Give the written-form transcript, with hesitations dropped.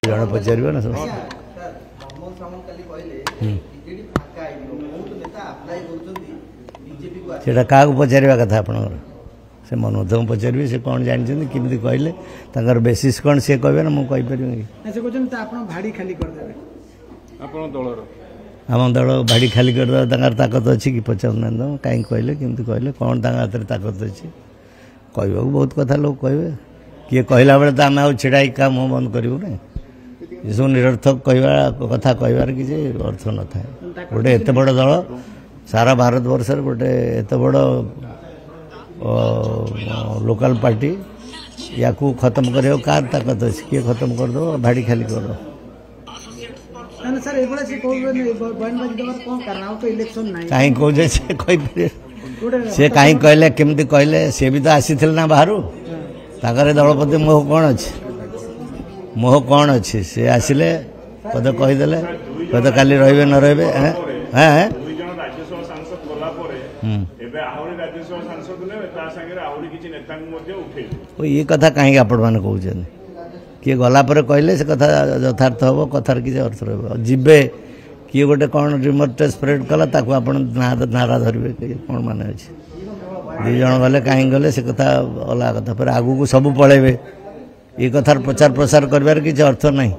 जन पचार ना सब से क्या पचार कथा आप से मनोज को पचारे से कौन जानते किमती कहले तर बेसीस कौन सी कहे ना मुझे आम दल भाड़ी खाली करदे ताकत अच्छी कि पचार ना कहीं कहले किमती कहले कौन हाथ में ताकत अच्छी कहवा बहुत कथा लोग कहे किए कहला बेले तो आम छिड़ा क्या मुँह बंद करूँ ना ये सब निरर्थक कहवा कथा कहबार किसी अर्थ न था गोटे एत बड़ दल सारा भारत वर्ष गोटे एत बड़ लोकल पार्टी या खत्म कर ताकत अच्छी किए खत्म करदे भाड़ी खाली कर कहीं कहे सी कहीं कहले केमती कहले सी भी तो आसी ना बाहर ताकर दलपति मोह कौन अच्छी मोह कौन अच्छी सी आसिले पद कहीदे पद काली रे न रे ये कथा कहीं आपण मैंने कहते किए गलापर कहले से कथा यथार्थ हम कथार किसी अर्थ रे किए गोटे कौन रिमोट स्प्रेड कला ताको आपण नारा धरवे कौन माने अच्छे दीज गले कहीं गले से कथा अलग कथा फिर आगू को सब पलैबे ये कथार प्रचार प्रसार कर किसी अर्थ नहीं।